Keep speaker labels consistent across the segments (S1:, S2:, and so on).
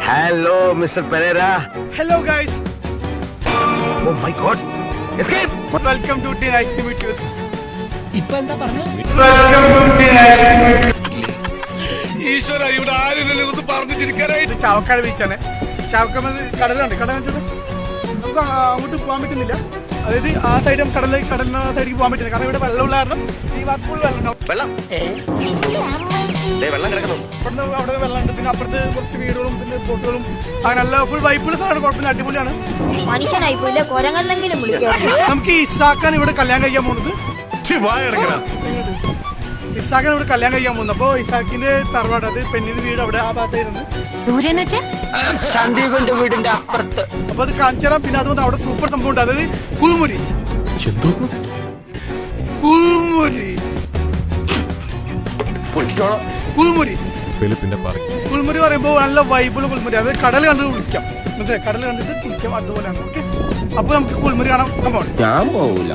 S1: Hello, Mr. Pereira.
S2: Hello guys.
S1: Oh my God. Escape.
S2: Welcome to the Nice to meet you.
S3: ഇപ്പൊ എന്താ പറഞ്ഞു?
S2: Welcome to the Nice to meet you.
S4: ഈശ്വര ഇവിടെ ആരും പറഞ്ഞു ചിരിക്കാനായി.
S2: ഇത് ചാവക്കാട് ബീച്ചാണ്. ചാവക്കാട് കടലുണ്ട്. കടൽ നമുക്ക് അങ്ങോട്ട് പോകാൻ പറ്റുന്നില്ല. അതായത് ആ സൈഡ് കടലിന് സൈഡിലേക്ക് പോകാൻ പറ്റില്ല. കാരണം ഇവിടെ വെള്ളമുള്ള കാരണം ഈ ഭാഗത്ത് ഫുൾ വെള്ളം ഉണ്ടാവും. അവിടെ വെള്ളമുണ്ട്. പിന്നെ അപ്പുറത്ത് കുറച്ച് വീടുകളും പിന്നെ ബോട്ടുകളും അങ്ങനെ നല്ല ഫുൾ വൈബുള്ള സാധനം. കുഴപ്പമില്ല, അടിപൊളിയാണ്.
S5: മനുഷ്യനായി പോയില്ല, കൊരങ്ങെന്നെങ്കിലും
S2: നമുക്ക് ഇസാക്കാൻ ഇവിടെ കല്യാണം കഴിക്കാൻ പോകുന്നത്. ഇസാഖാണ് ഇവിടെ കല്യാണം കഴിക്കാൻ പോകുന്നത്. അപ്പൊ ഇസാഖിന്റെ തറവാട്, അത് പെണ്ണിന്റെ വീട് അവിടെ ആ ഭാഗത്തായിരുന്നു.
S1: സന്ദീപിന്റെ വീടിന്റെ അപ്പുറത്ത്.
S2: അപ്പൊ അത് കാണിച്ചാൽ പിന്നെ അതുകൊണ്ട് അവിടെ സൂപ്പർ സംഭവം ഉണ്ട്. അതായത് കുൾമുരി. കുൾമുരി പറയുമ്പോ നല്ല വൈബുള്ള കുൾമുരി. അത് കടൽ കണ്ടിട്ട് വിളിക്കാം. മനസ്സിലായി? കടൽ കണ്ടിട്ട് കുളിക്കാം. അതുപോലെയാണ്. ഓക്കെ, അപ്പൊ നമുക്ക് കുൾമുരി കാണാം. കമോൺ.
S3: ഞാൻ പോവൂല.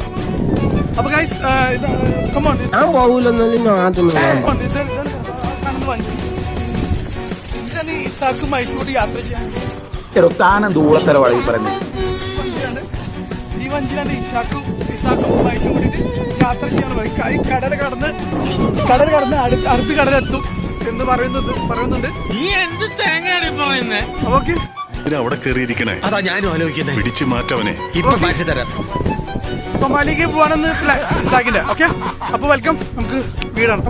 S2: അപ്പൊ ഗൈസ് കമോൺ.
S3: ഞാൻ പോവൂലെന്നൊന്നും
S2: ഇതാണ് ഇസാഖ് മൈസൂർ യാത്ര ചെയ്യാൻ.
S1: ദൂളത്തരവാണ് ഈ പറയുന്നത്.
S2: ഈ വഞ്ചിലാണ് ഇസാഖും മൈസൂർ കൂടിയിട്ട് യാത്ര ചെയ്യാൻ പറയും. കടൽ കടന്ന് അടുത്ത് കടലെത്തും എന്ന് പറയുന്നുണ്ട്. ഓക്കെ,
S4: അവിടെ കയറിയിരിക്കണേ.
S3: അതാ ഞാനും ആലോചിക്കുന്നത്.
S4: പിടിച്ചു മാറ്റവനെ.
S3: ഇപ്പൊ മാറ്റി തരാം.
S2: സൊമാലിക്ക് പോവാണെന്ന് ഇസാഖിന്റെ. ഓക്കെ, അപ്പൊ വെൽക്കം. നമുക്ക് വീടാണ്.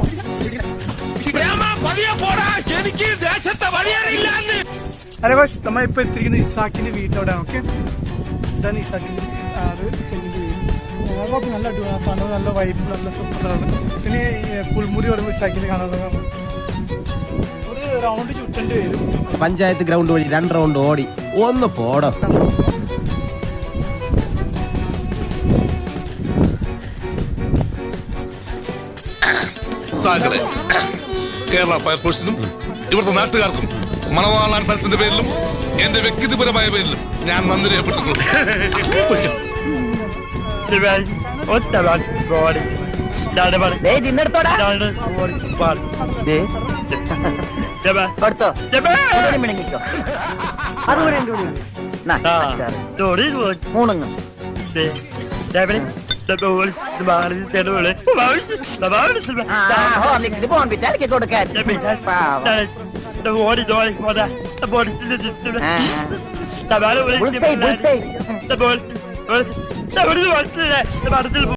S2: അരെ ബസ് നമ്മ ഇപ്പൊ എത്തിയിരിക്കുന്നത് ഇസാഖിന്റെ വീട്ടിലോടാണ്. ഓക്കെ, ഇതാണ് ഇസാഖിന്റെ പെണ്ണിന്റെ വീട്. നല്ല അടിപൊളി തണുപ്പ്, നല്ല വൈബ്, നല്ല സൂപ്പറാണ്. പിന്നെ പുൽമുരി പറയുമ്പോൾ ഇസാഖിന്റെ കാണാൻ ഒരു റൗണ്ട് ചുറ്റേണ്ടി വരും.
S3: പഞ്ചായത്ത് ഗ്രൗണ്ട് വഴി 2 റൗണ്ട് ഓടി ഒന്ന് പോടോ.
S4: സാഗറെ കേരള ഫയർഫോഴ്സിനും ഇവിടുത്തെ നാട്ടുകാർക്കും മണവാളാൻ സ്ഥലത്തിന്റെ പേരിലും എന്റെ വ്യക്തിപരമായ പേരിലും ഞാൻ നന്ദി രേഖപ്പെട്ടിട്ടുണ്ട്.
S5: കൊടുക്കാൻ